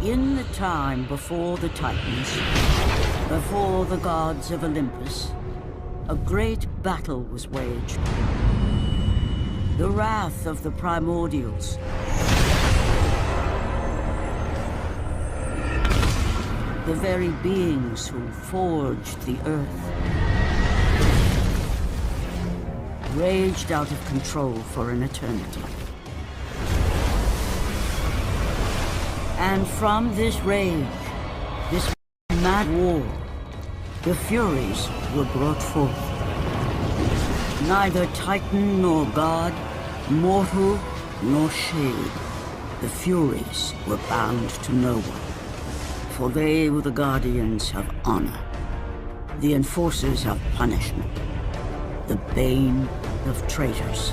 In the time before the Titans, before the gods of Olympus, a great battle was waged. The wrath of the primordials. The very beings who forged the earth. Raged out of control for an eternity. And from this rage, this mad war, the Furies were brought forth. Neither Titan nor God, mortal nor shade, the Furies were bound to no one. For they were the guardians of honor, the enforcers of punishment, the bane of traitors.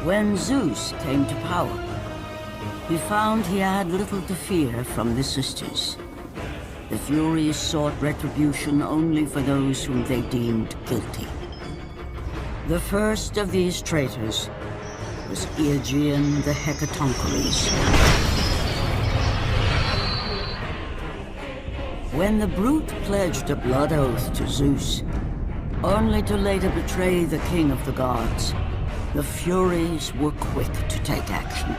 When Zeus came to power, he found he had little to fear from the sisters. The Furies sought retribution only for those whom they deemed guilty. The first of these traitors was Aegean the Hecatoncheires. When the brute pledged a blood oath to Zeus, only to later betray the king of the gods, the Furies were quick to take action.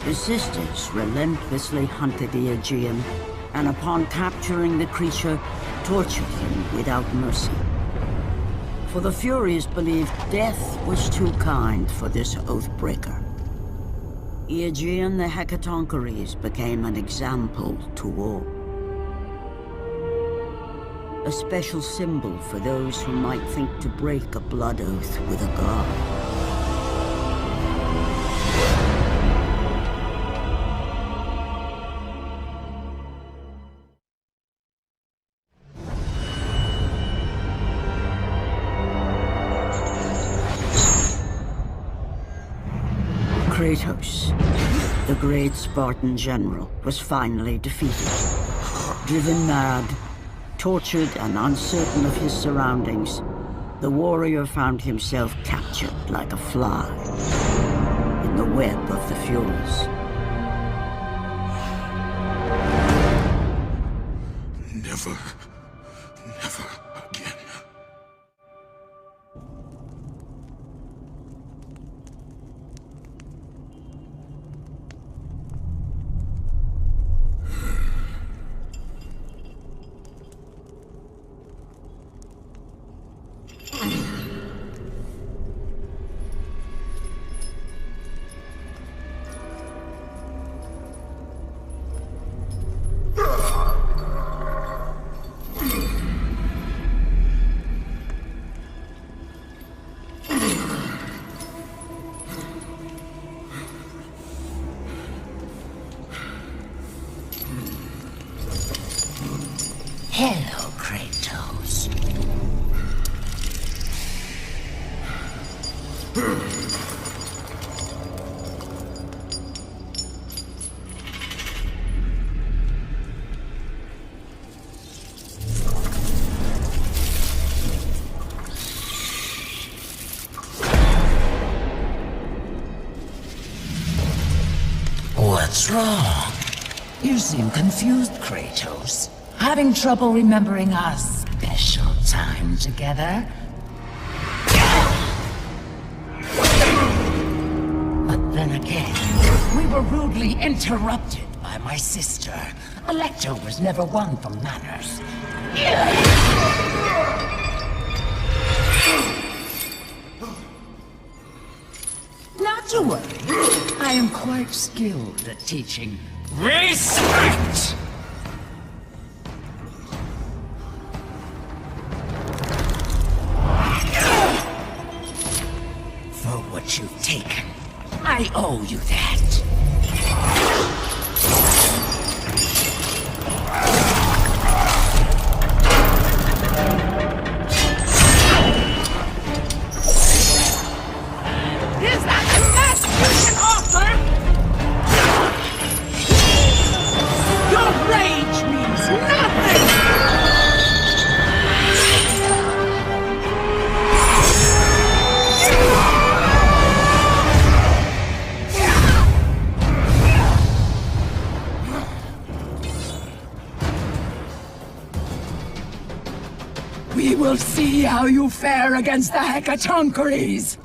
The sisters relentlessly hunted the Aegean, and upon capturing the creature, tortured him without mercy. For the Furies believed death was too kind for this oath-breaker. Aegean the Hecatoncheires became an example to all. A special symbol for those who might think to break a blood oath with a god. Kratos, the great Spartan general, was finally defeated. Driven mad, tortured and uncertain of his surroundings, the warrior found himself captured like a fly in the web of the Furies. Never again. Hello, Kratos. What's wrong? You seem confused, Kratos. Having trouble remembering our special time together? But then again, we were rudely interrupted by my sister. A leftovers never one from manners. Not to worry. I am quite skilled at teaching respect! For what you've taken, I owe you that. Is that the best you can offer? Your rage means nothing! Yeah! how you fare against the Hekatonkeries!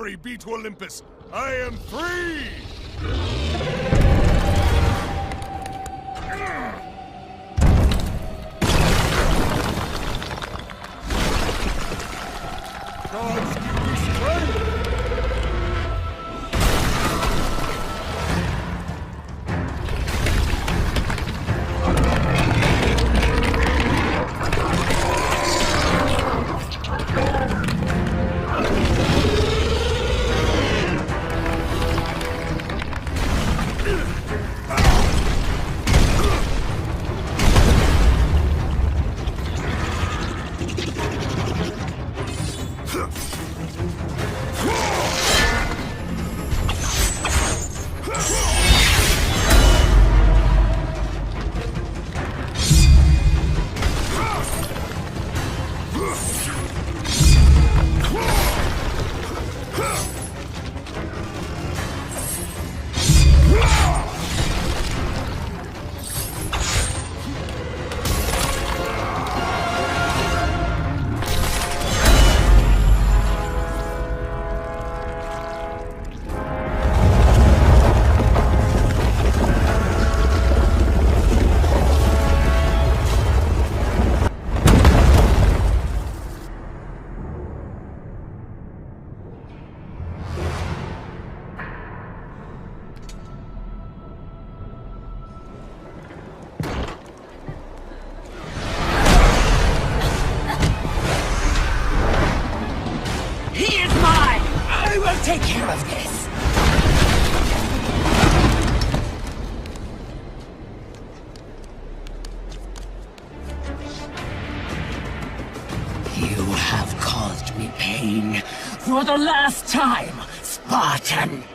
Glory be to Olympus! I am free! Gods give me strength! Take care of this! You have caused me pain for the last time, Spartan!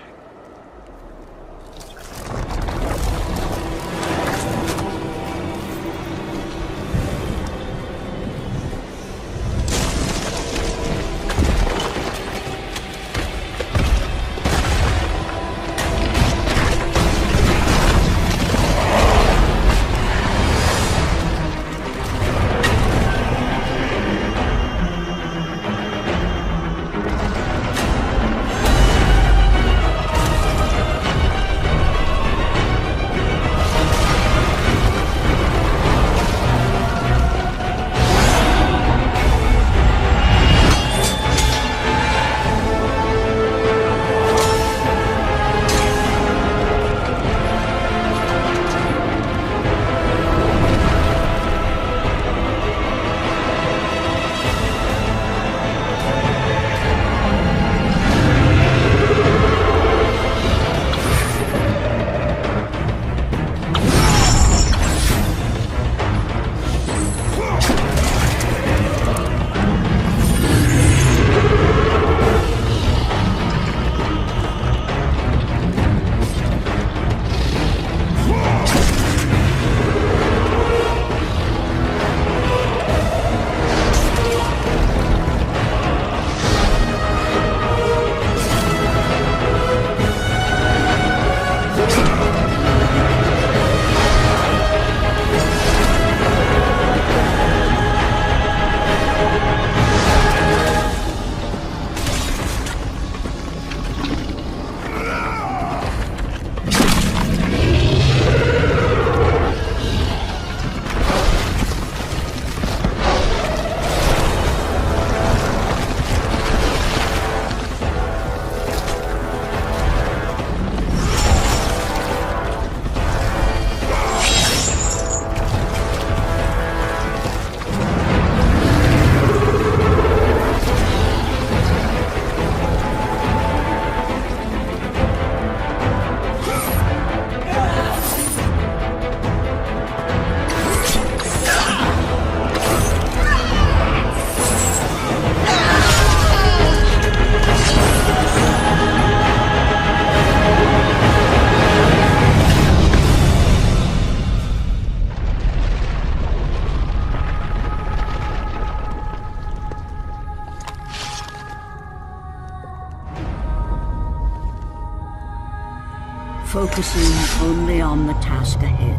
Focusing only on the task ahead,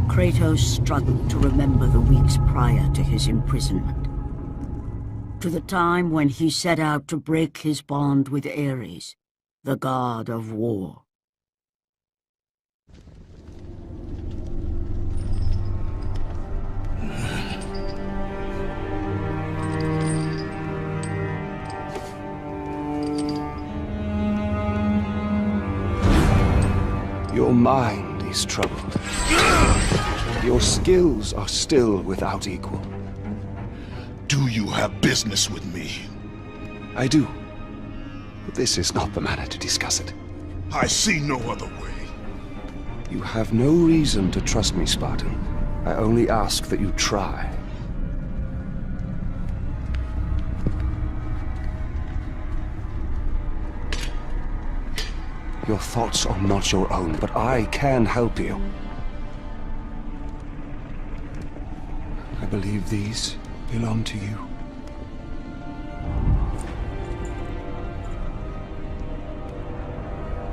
Kratos struggled to remember the weeks prior to his imprisonment. To the time when he set out to break his bond with Ares, the god of war. Your mind is troubled. Your skills are still without equal. Do you have business with me? I do. But this is not the manner to discuss it. I see no other way. You have no reason to trust me, Spartan. I only ask that you try. Your thoughts are not your own, but I can help you. I believe these belong to you.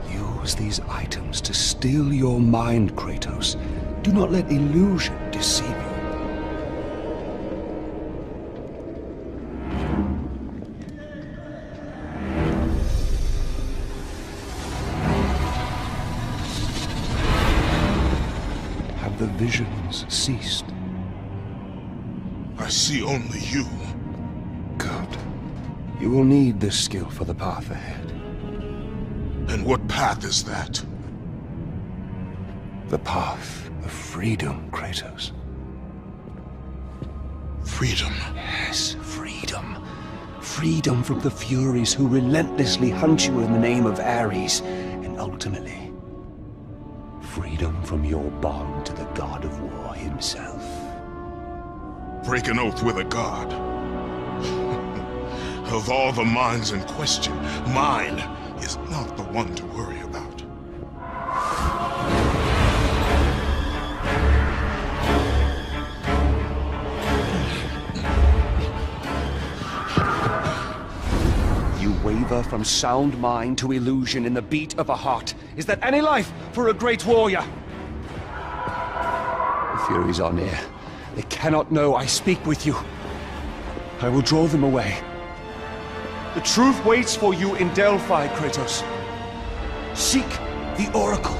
Use these items to still your mind, Kratos. Do not let illusion deceive you. Have the visions ceased? I see only you. Good. You will need this skill for the path ahead. And what path is that? The path of freedom, Kratos. Freedom. Yes, freedom. Freedom from the Furies who relentlessly hunt you in the name of Ares, and ultimately, freedom from your bond to the god of war himself. Break an oath with a god. Of all the minds in question, mine is not the one to worry about. You waver from sound mind to illusion in the beat of a heart. Is that any life for a great warrior? The Furies are near. They cannot know I speak with you. I will draw them away. The truth waits for you in Delphi, Kratos. Seek the Oracle.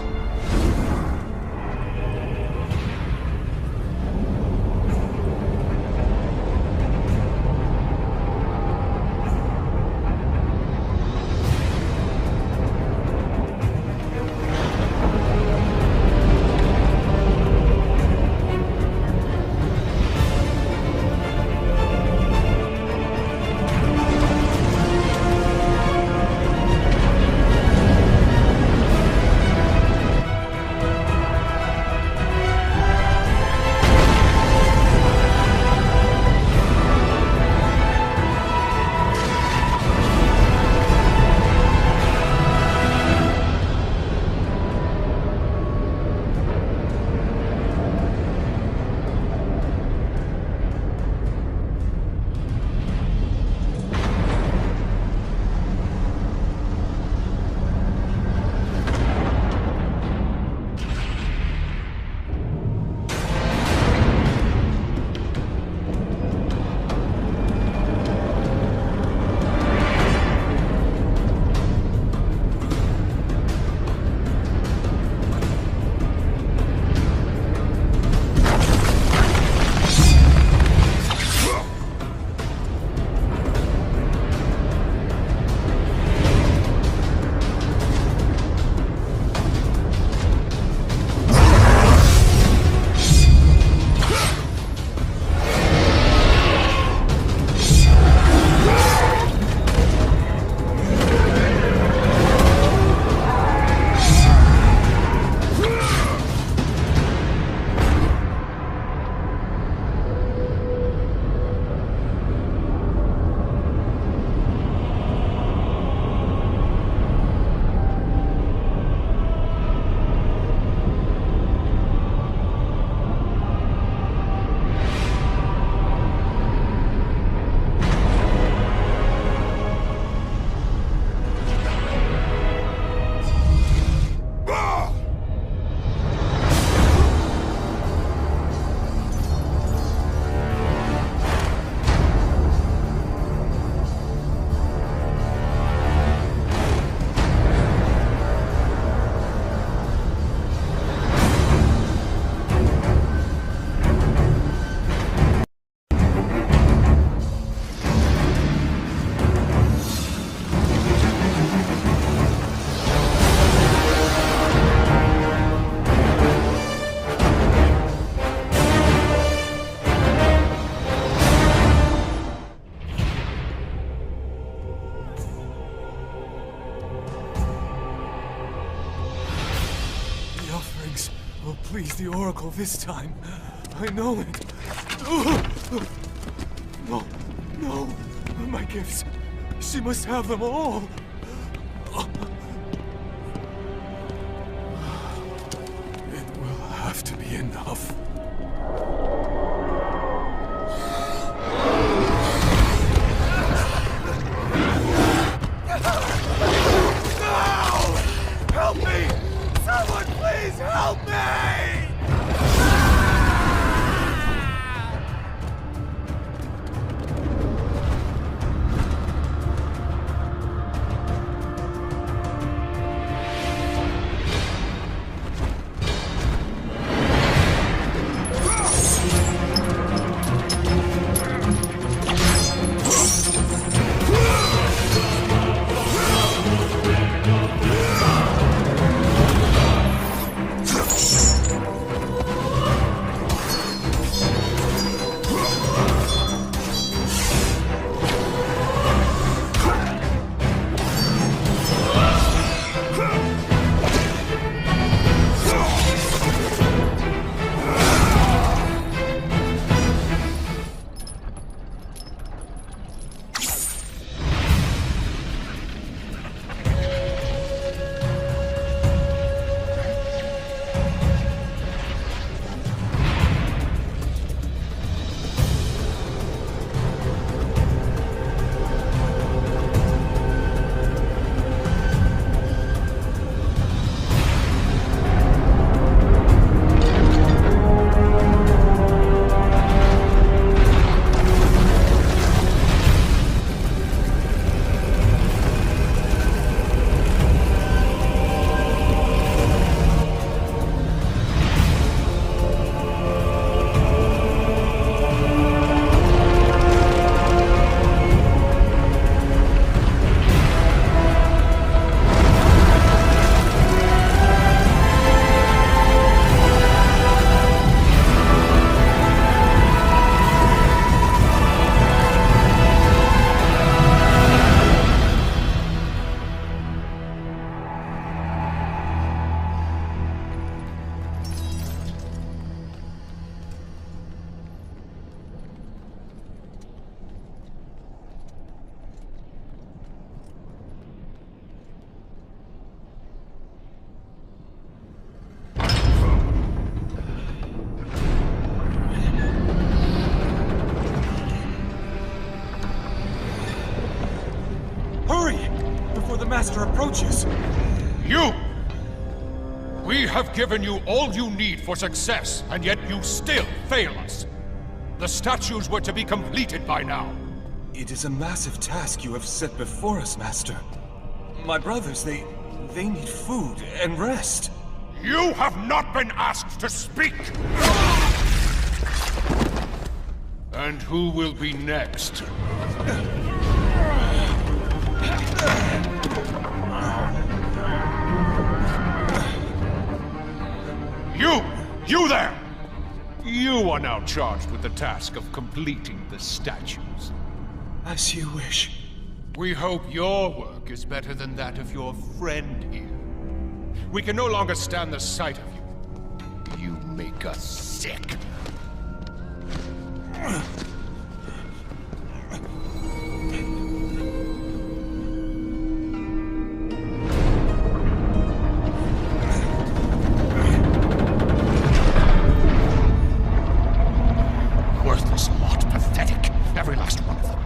Please, the Oracle, this time. I know it. No, no. My gifts. She must have them all. It will have to be enough. Help me! Someone please help me! Master approaches. You! We have given you all you need for success, and yet you still fail us. The statues were to be completed by now. It is a massive task you have set before us, Master. My brothers, they need food and rest. You have not been asked to speak! And who will be next? You there! You are now charged with the task of completing the statues. As you wish. We hope your work is better than that of your friend here. We can no longer stand the sight of you. You make us sick. Worthless lot, pathetic. Every last one of them.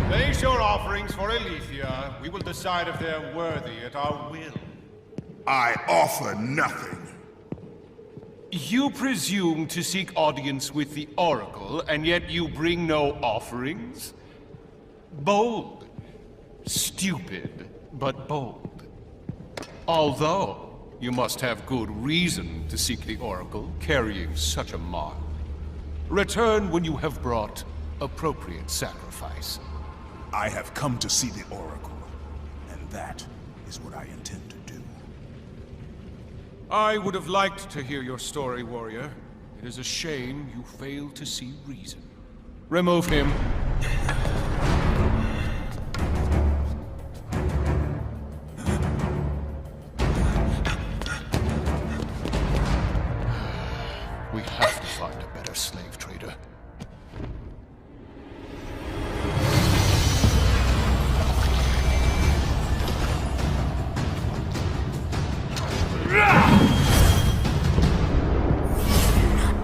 Place your offerings for Aletheia. We will decide if they're worthy at our will. I offer nothing. You presume to seek audience with the Oracle, and yet you bring no offerings? Bold. Stupid, but bold. Although, you must have good reason to seek the Oracle, carrying such a mark. Return when you have brought appropriate sacrifice. I have come to see the Oracle, and that is what I intend to do. I would have liked to hear your story, warrior. It is a shame you failed to see reason. Remove him. We have to find a better slave trader.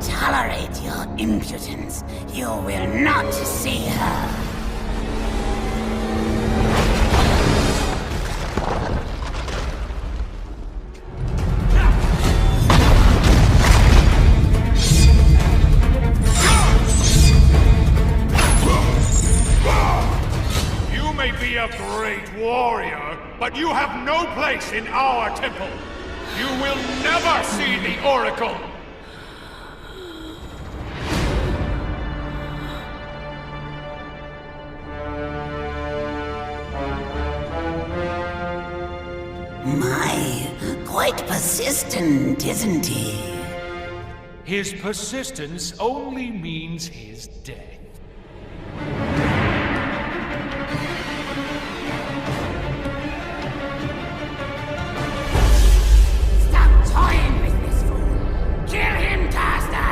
Tolerate your impudence. You will not see her. You may be a great warrior, but you have no place in our temple. You will never see the Oracle. Quite persistent, isn't he? His persistence only means his death. Stop toying with this fool! Kill him, Caster!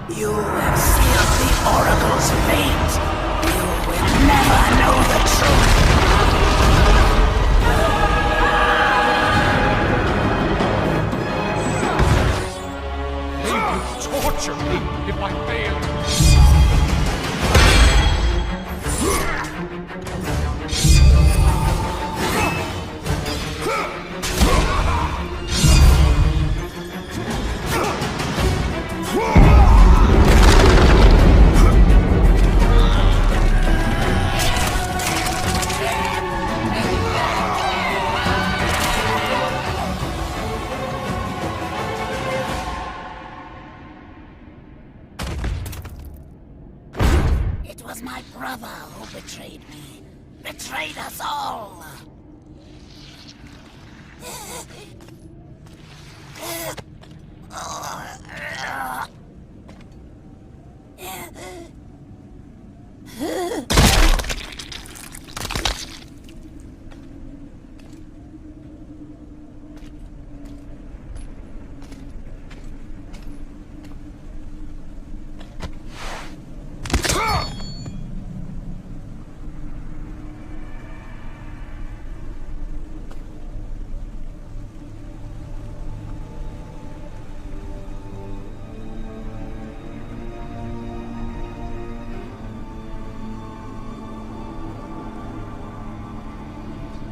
You have sealed the Oracle's fate. You will never know the truth. They will torture me if I fail. It was my brother who betrayed me. Betrayed us all.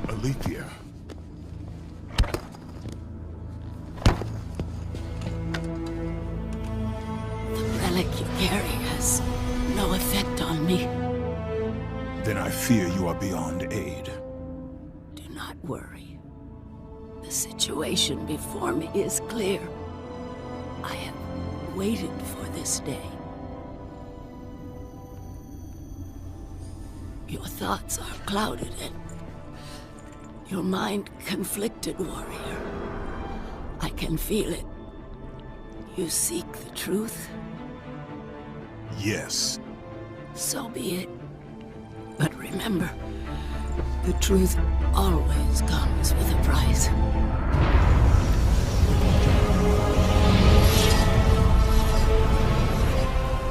Alethea. The relic you carry has no effect on me. Then I fear you are beyond aid. Do not worry. The situation before me is clear. I have waited for this day. Your thoughts are clouded and your mind conflicted, warrior. I can feel it. You seek the truth? Yes. So be it. But remember, the truth always comes with a price.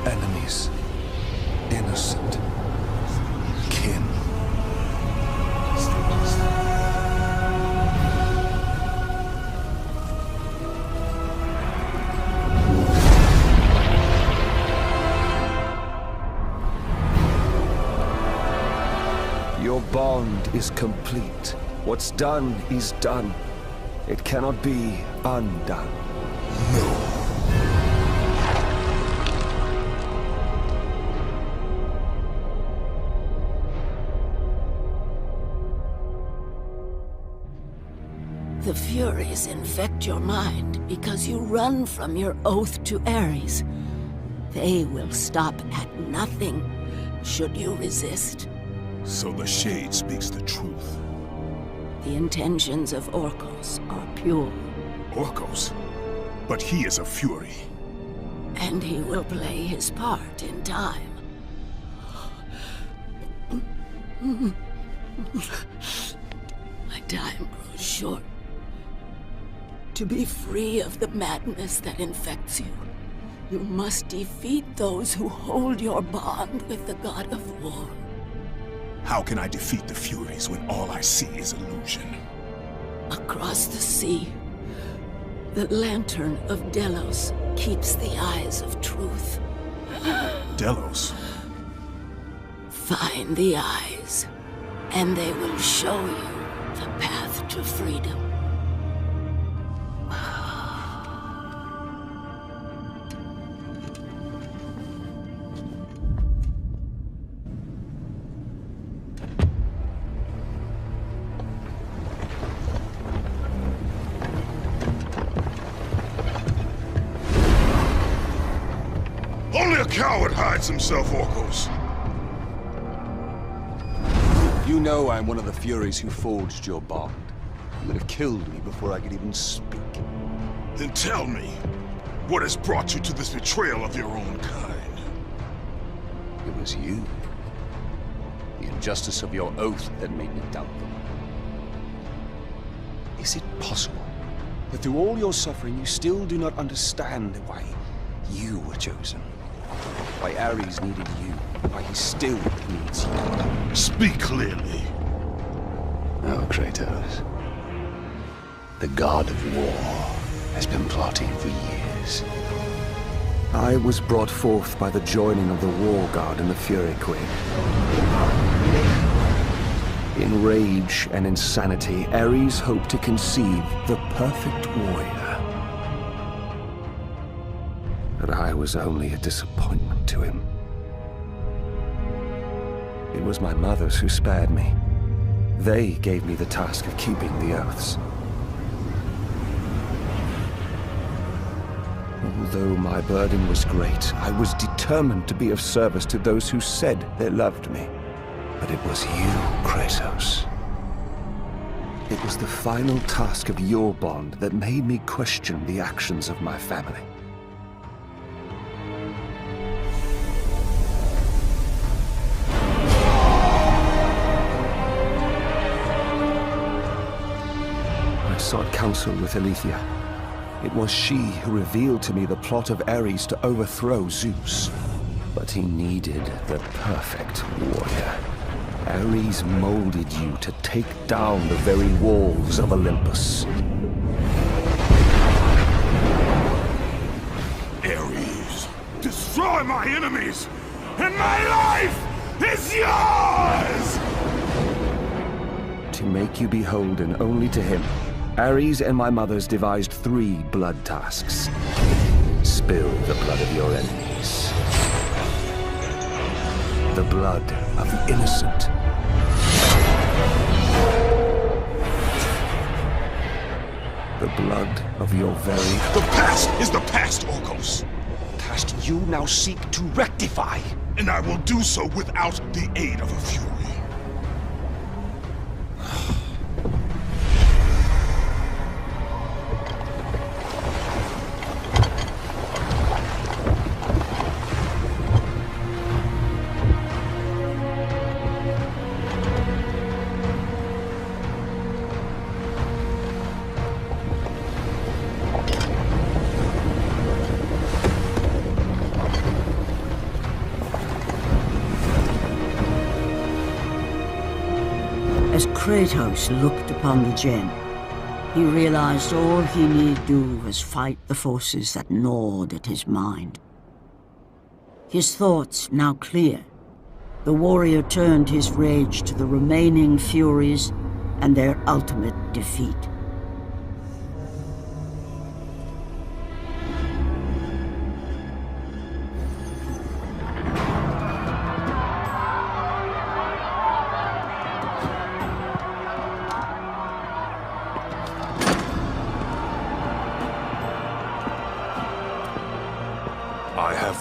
Enemies. Innocent. Kin. Your bond is complete. What's done is done. It cannot be undone. The Furies infect your mind because you run from your oath to Ares. They will stop at nothing should you resist. So the Shade speaks the truth. The intentions of Orcos are pure. Orcos? But he is a Fury. And he will play his part in time. My time grows short. To be free of the madness that infects you, you must defeat those who hold your bond with the God of War. How can I defeat the Furies when all I see is illusion? Across the sea, the lantern of Delos keeps the eyes of truth. Delos? Find the eyes, and they will show you the path to freedom. Only a coward hides himself, Orcos. You know I'm one of the Furies who forged your bond. You would have killed me before I could even speak. Then tell me, what has brought you to this betrayal of your own kind? It was you. The injustice of your oath that made me doubt them. Is it possible that through all your suffering you still do not understand why you were chosen? Why Ares needed you, why he still needs you? Speak clearly. Oh, Kratos. The god of war has been plotting for years. I was brought forth by the joining of the War God and the Fury Queen. In rage and insanity, Ares hoped to conceive the perfect warrior. But I was only a disappointment to him. It was my mothers who spared me. They gave me the task of keeping the oaths. Although my burden was great, I was determined to be of service to those who said they loved me. But it was you, Kratos. It was the final task of your bond that made me question the actions of my family. I sought counsel with Alethea. It was she who revealed to me the plot of Ares to overthrow Zeus. But he needed the perfect warrior. Ares molded you to take down the very walls of Olympus. Ares, destroy my enemies, and my life is yours! To make you beholden only to him, Ares and my mothers devised 3 blood tasks. Spill the blood of your enemies. The blood of the innocent. The blood of your very... The past is the past, Orcos. Past you now seek to rectify. And I will do so without the aid of a Fury. As Kratos looked upon the gem, he realized all he need do was fight the forces that gnawed at his mind. His thoughts now clear, the warrior turned his rage to the remaining Furies and their ultimate defeat.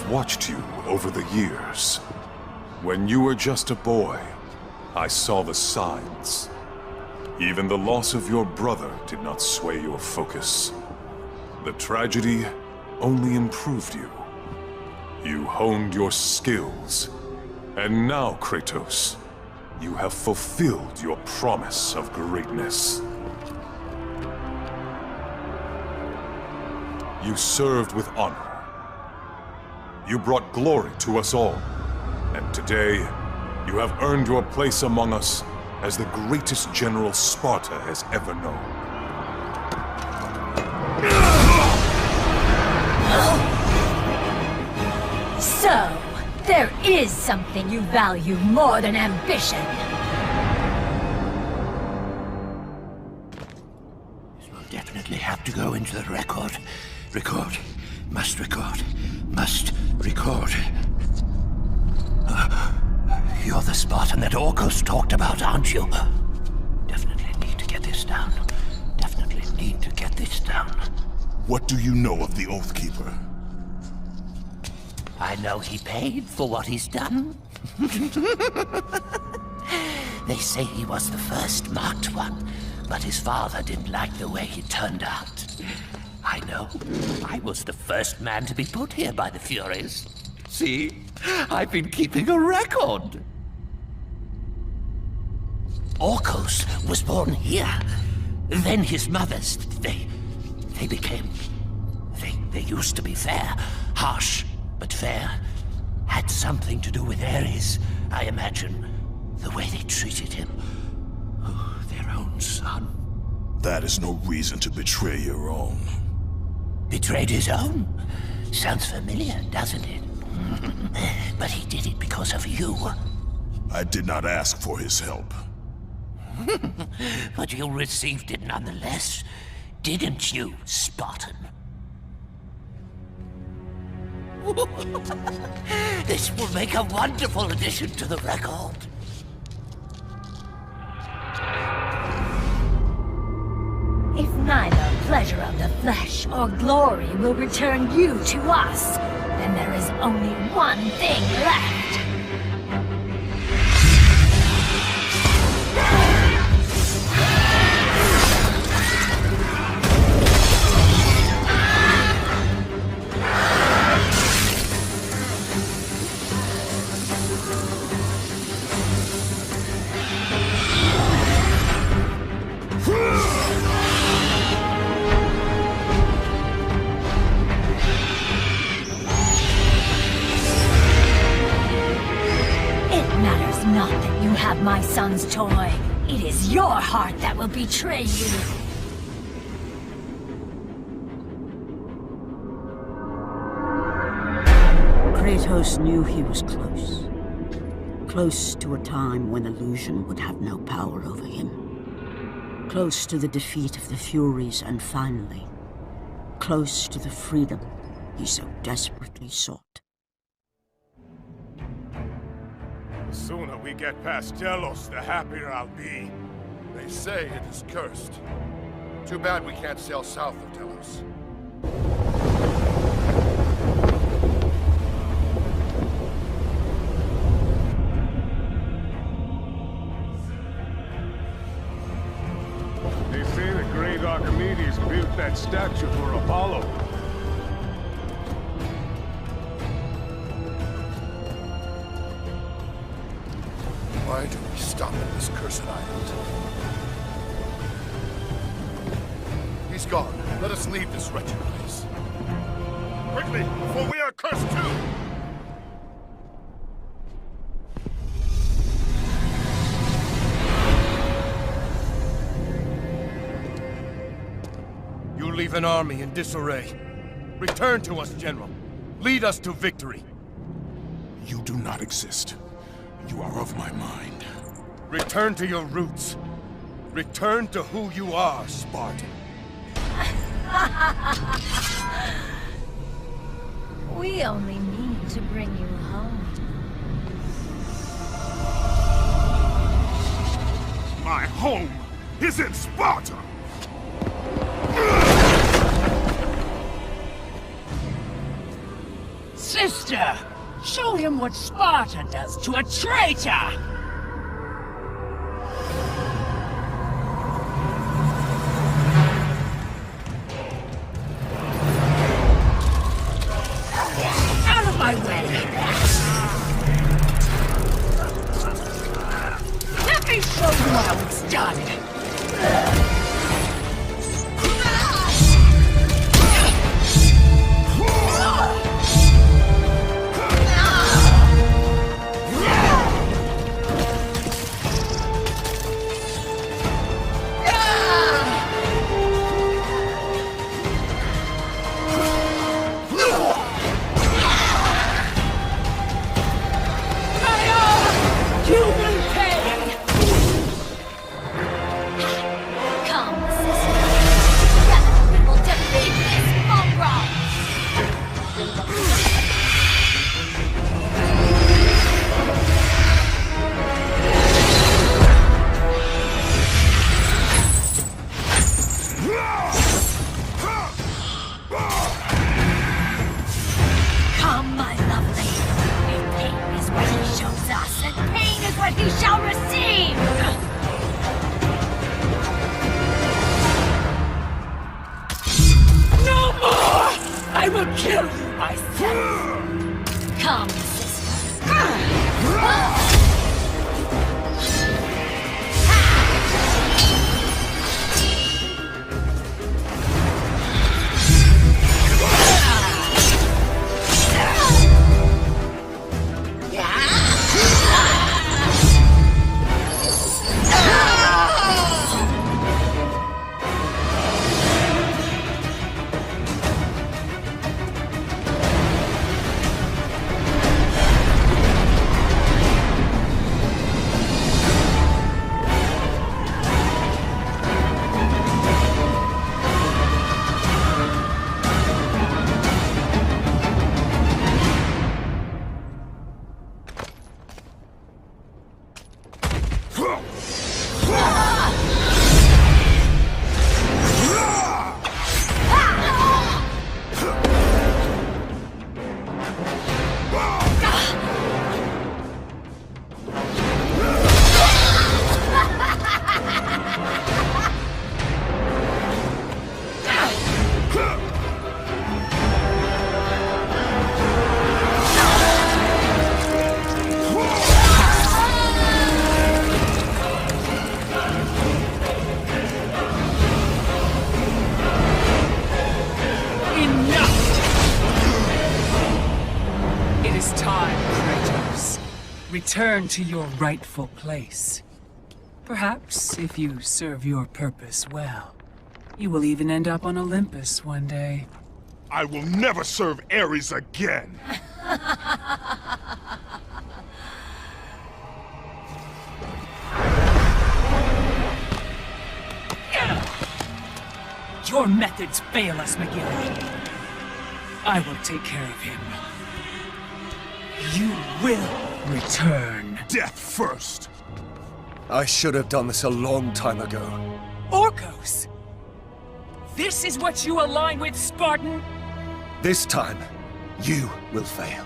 I've watched you over the years. When you were just a boy, I saw the signs. Even the loss of your brother did not sway your focus. The tragedy only improved you. You honed your skills. And now, Kratos, you have fulfilled your promise of greatness. You served with honor. You brought glory to us all. And today, you have earned your place among us as the greatest general Sparta has ever known. So, there is something you value more than ambition. This will definitely have to go into the record. Record. Must record. Must record. You're the Spartan that Orcus talked about, aren't you? Definitely need to get this down. Definitely need to get this down. What do you know of the Oathkeeper? I know he paid for what he's done. They say he was the first marked one, but his father didn't like the way he turned out. I know. I was the first man to be put here by the Furies. See? I've been keeping a record. Orcus was born here. Then his mothers, they became... They used to be fair. Harsh, but fair. Had something to do with Ares, I imagine. The way they treated him. Oh, their own son. That is no reason to betray your own. Betrayed his own? Sounds familiar, doesn't it? But he did it because of you. I did not ask for his help. But you received it nonetheless, didn't you, Spartan? This will make a wonderful addition to the record. If neither pleasure of the flesh or glory will return you to us, then there is only one thing left. Not that you have my son's toy. It is your heart that will betray you. Kratos knew he was close. Close to a time when illusion would have no power over him. Close to the defeat of the Furies, and finally, close to the freedom he so desperately sought. The sooner we get past Delos, the happier I'll be. They say it is cursed. Too bad we can't sail south of Delos. They say the great Archimedes built that statue for Apollo. Why do we stop at this cursed island? He's gone. Let us leave this wretched place. Quickly, before we are cursed too! You leave an army in disarray. Return to us, General. Lead us to victory. You do not exist. You are of my mind. Return to your roots. Return to who you are, Spartan. We only need to bring you home. My home is in Sparta! Say sister! Show him what Sparta does to a traitor! Out of my way! Let me show you how it's done! Return to your rightful place. Perhaps, if you serve your purpose well, you will even end up on Olympus one day. I will never serve Ares again! Your methods fail us, McGill. I will take care of him. You will return. Death first! I should have done this a long time ago. Orcos! This is what you align with, Spartan? This time, you will fail.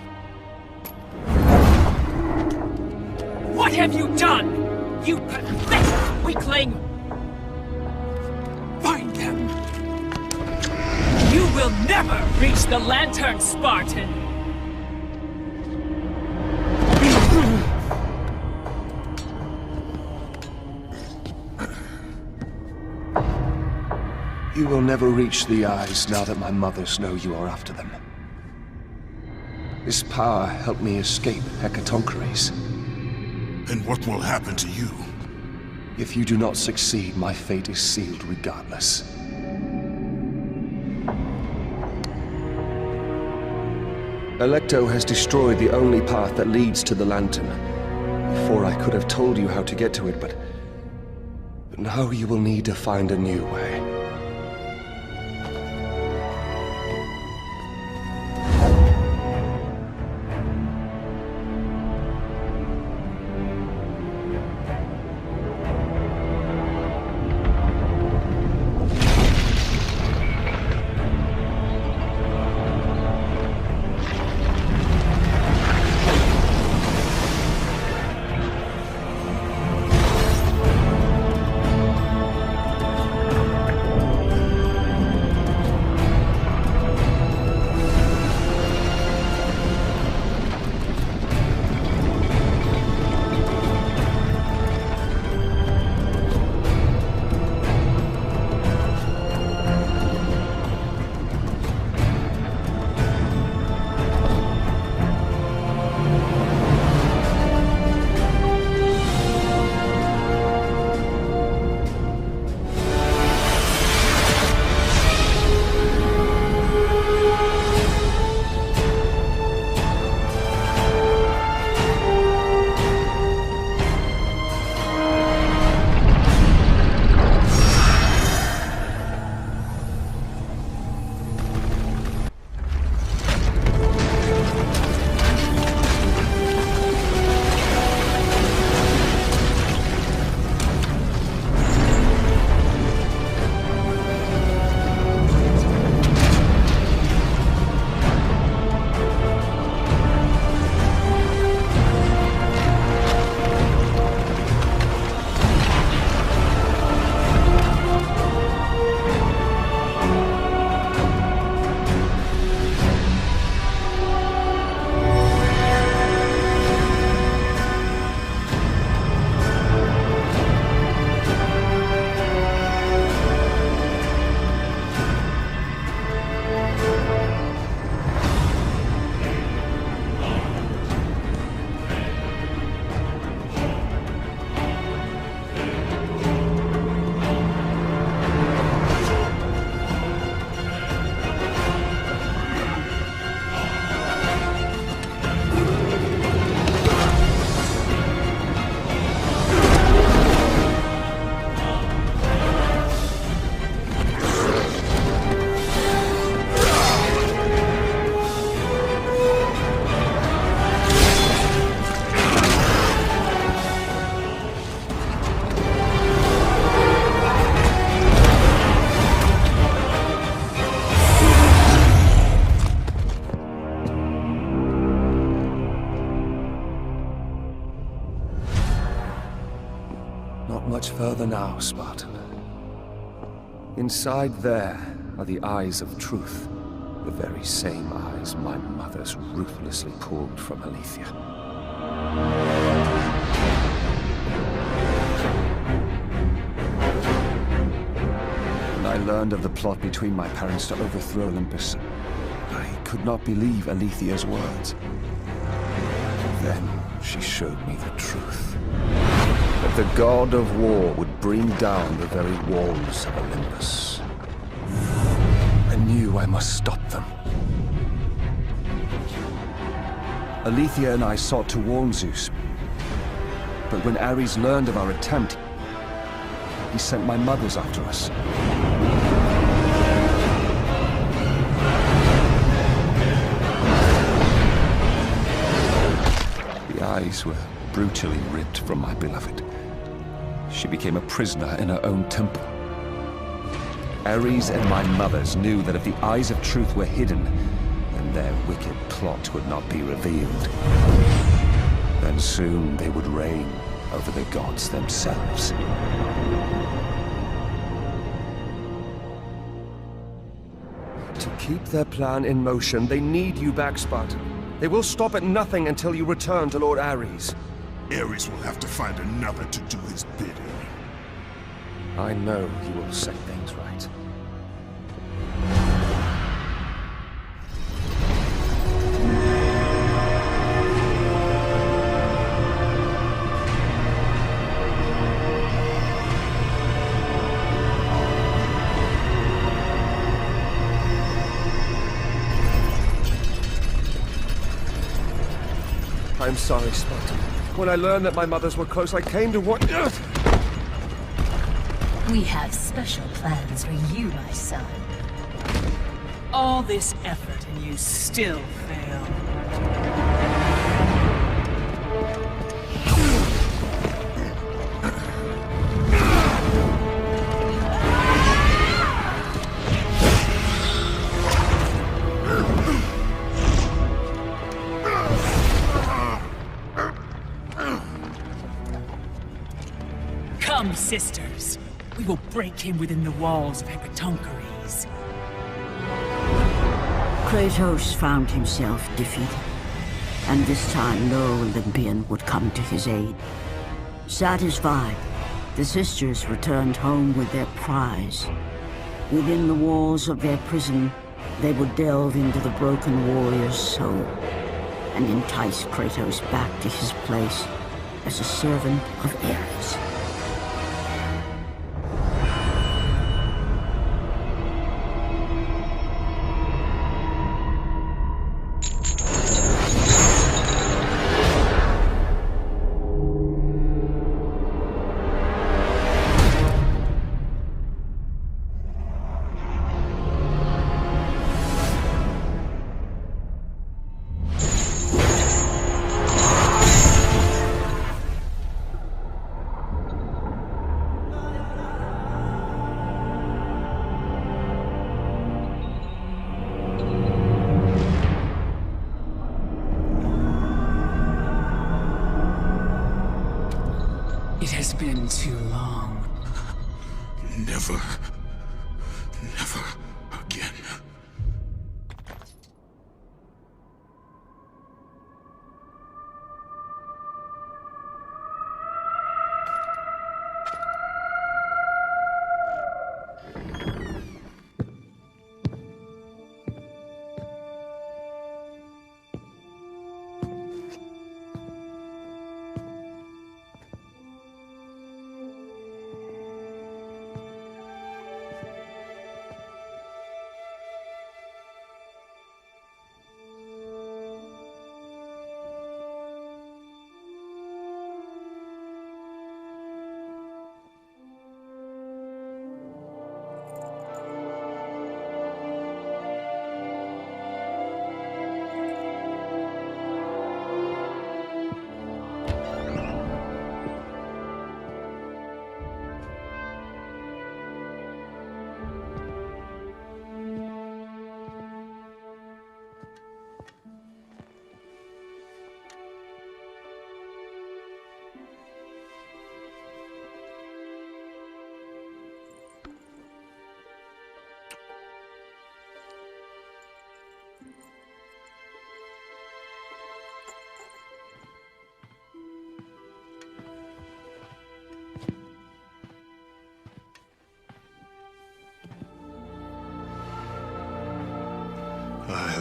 What have you done? You pathetic weakling! Find them! You will never reach the Lantern, Spartan! You will never reach the eyes now that my mothers know you are after them. This power helped me escape Hecatoncheires. And what will happen to you? If you do not succeed, my fate is sealed regardless. Alecto has destroyed the only path that leads to the Lantern. Before I could have told you how to get to it, but now you will need to find a new way. much further now, Spartan. Inside there are the eyes of truth. The very same eyes my mothers ruthlessly pulled from Alethea. When I learned of the plot between my parents to overthrow Olympus, I could not believe Alethea's words. Then she showed me the truth. That the god of war would bring down the very walls of Olympus. I knew I must stop them. Alethea and I sought to warn Zeus. But when Ares learned of our attempt, he sent my mothers after us. The eyes were brutally ripped from my beloved. She became a prisoner in her own temple. Ares and my mothers knew that if the eyes of truth were hidden, then their wicked plot would not be revealed. Then soon they would reign over the gods themselves. To keep their plan in motion, they need you back, Spartan. They will stop at nothing until you return to Lord Ares. Ares will have to find another to do his bidding. I know he will set things right. I'm sorry, Spartan. When I learned that my mothers were close, I came to what... We have special plans for you, my son. All this effort and you still fail. Come, sisters. We will break him within the walls of Hecatoncheires. Kratos found himself defeated, and this time no Olympian would come to his aid. Satisfied, the sisters returned home with their prize. Within the walls of their prison, they would delve into the broken warrior's soul and entice Kratos back to his place as a servant of Ares. It has been too long. Never again.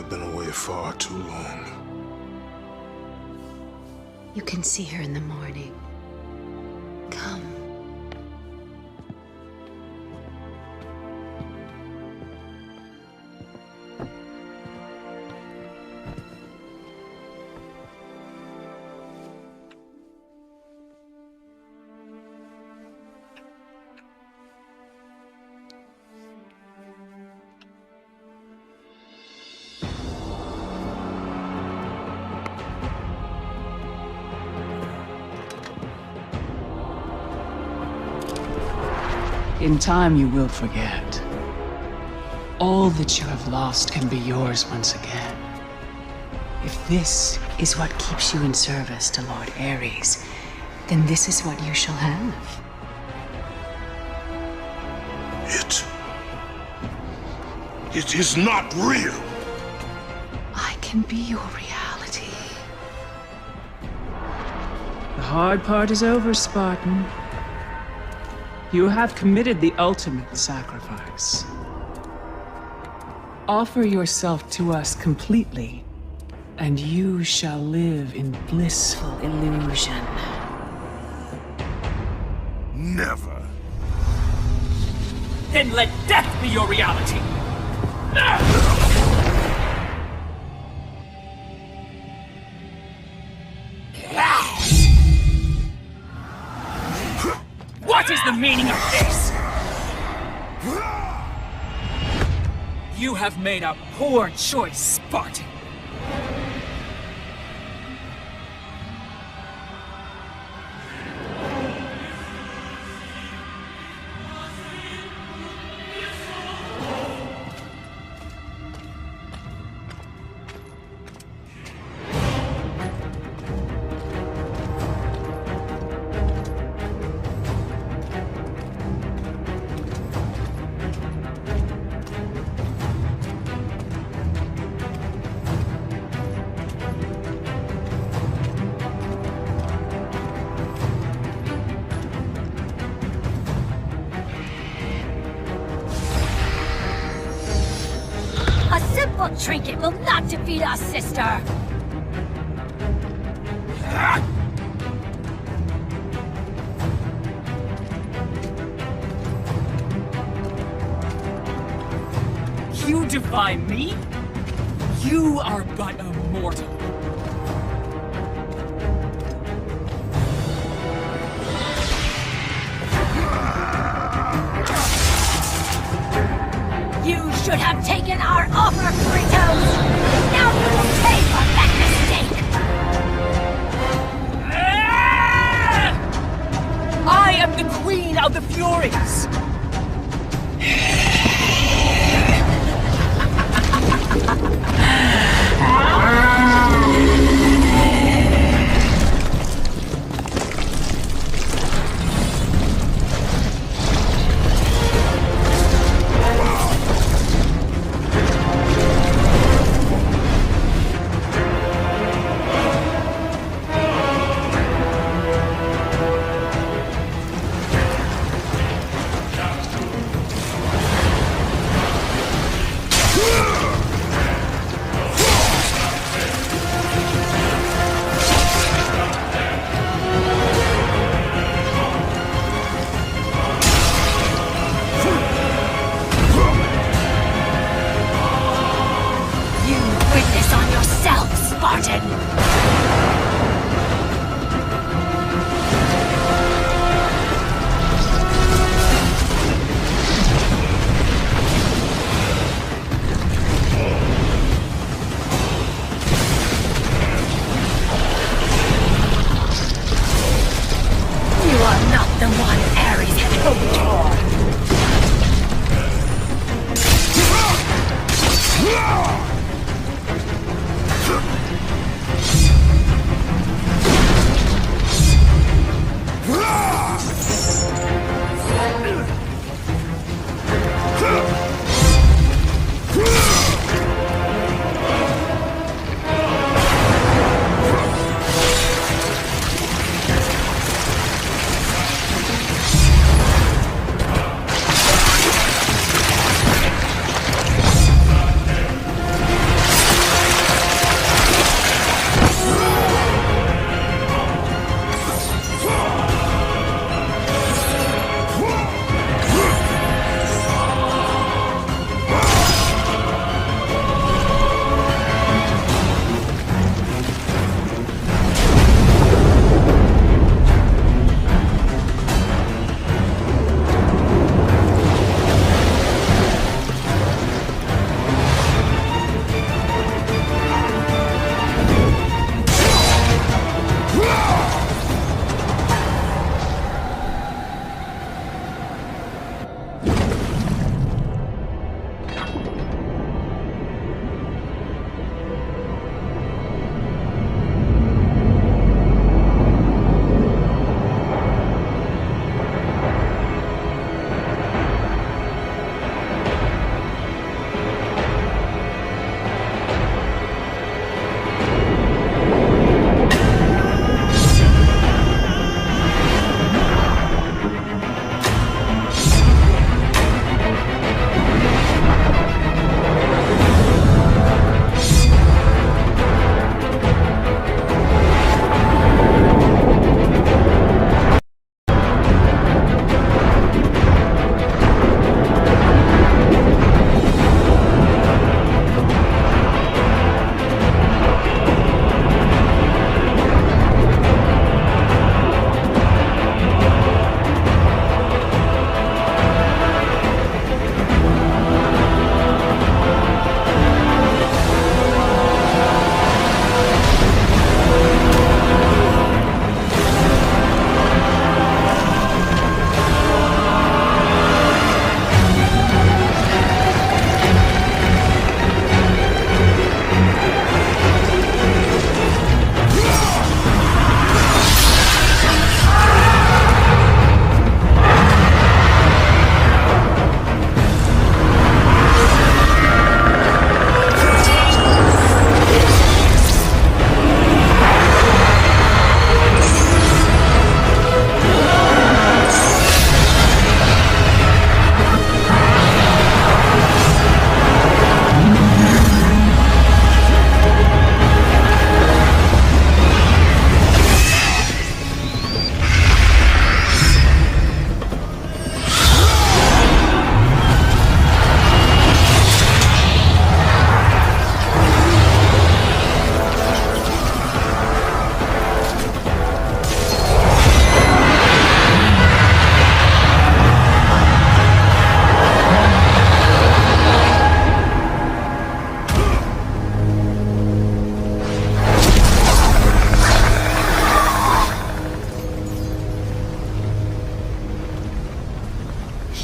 I've been away far too long. You can see her in the morning. Come. In time, you will forget. All that you have lost can be yours once again. If this is what keeps you in service to Lord Ares, then this is what you shall have. It is not real. I can be your reality. The hard part is over, Spartan. You have committed the ultimate sacrifice. Offer yourself to us completely, and you shall live in blissful illusion. Never. Then let death be your reality! What is the meaning of this? You have made a poor choice, Spartan. Trinket will not defeat us, sister! You defy me? You are but a mortal. You should have taken our offer, Kratos! Now you will pay for that mistake! I am the Queen of the Furies!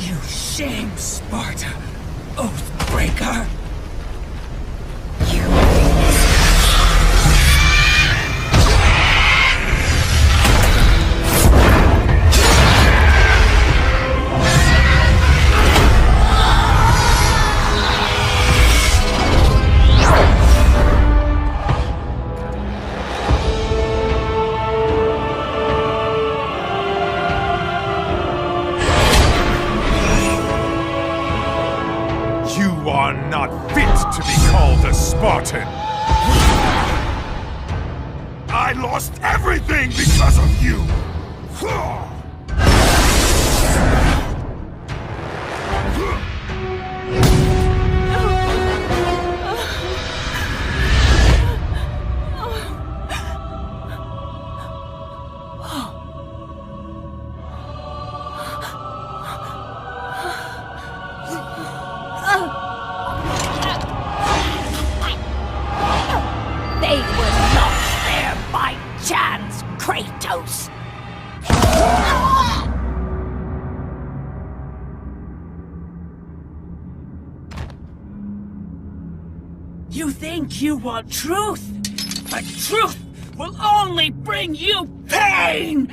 You shame Sparta, Oathbreaker! You are not fit to be called a Spartan! I lost everything because of you! They were not there by chance, Kratos! You think you want truth, but truth will only bring you pain!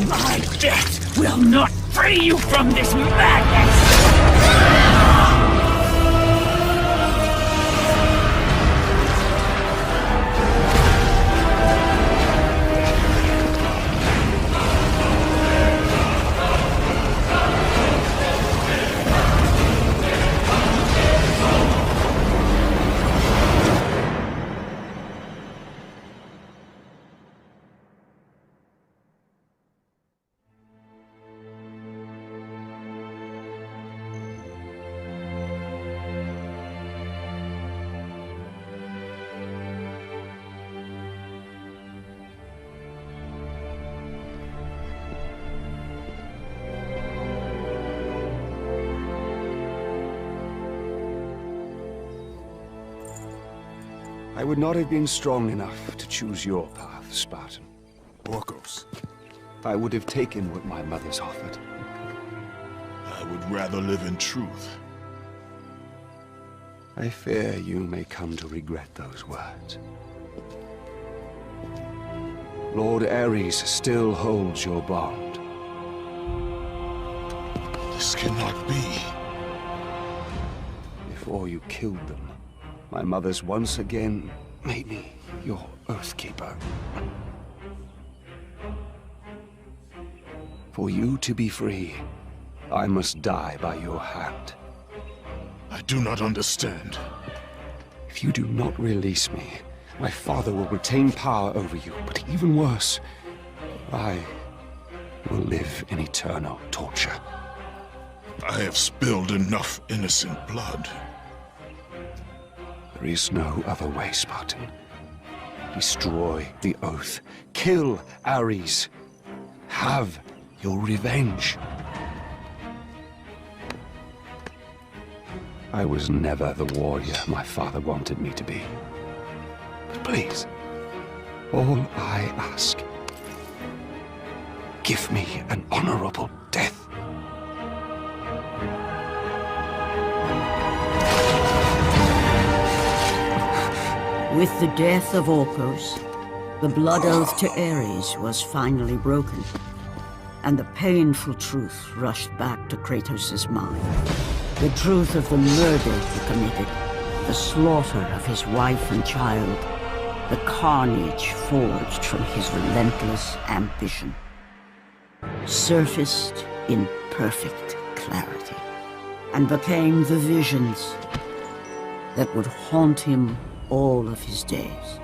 My death will not free you from this madness! I would not have been strong enough to choose your path, Spartan. Orcos. I would have taken what my mother's offered. I would rather live in truth. I fear you may come to regret those words. Lord Ares still holds your bond. This cannot be. Before you killed them, my mother's once again made me your Oathkeeper. For you to be free, I must die by your hand. I do not understand. If you do not release me, my father will retain power over you, but even worse, I will live in eternal torture. I have spilled enough innocent blood. There is no other way, Spartan. Destroy the Oath. Kill Ares. Have your revenge. I was never the warrior my father wanted me to be. But please, all I ask, give me an honorable death. With the death of Orcos, the blood oath to Ares was finally broken, and the painful truth rushed back to Kratos' mind. The truth of the murder he committed, the slaughter of his wife and child, the carnage forged from his relentless ambition, surfaced in perfect clarity, and became the visions that would haunt him all of his days.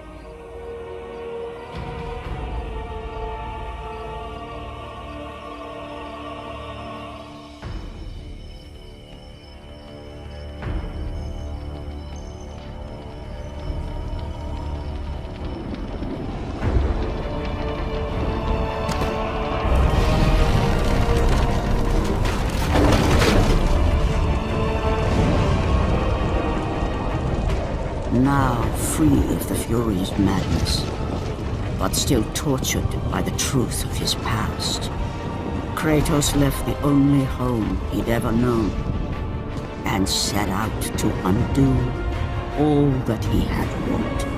now free of the Fury's madness, but still tortured by the truth of his past, Kratos left the only home he'd ever known and set out to undo all that he had wrought.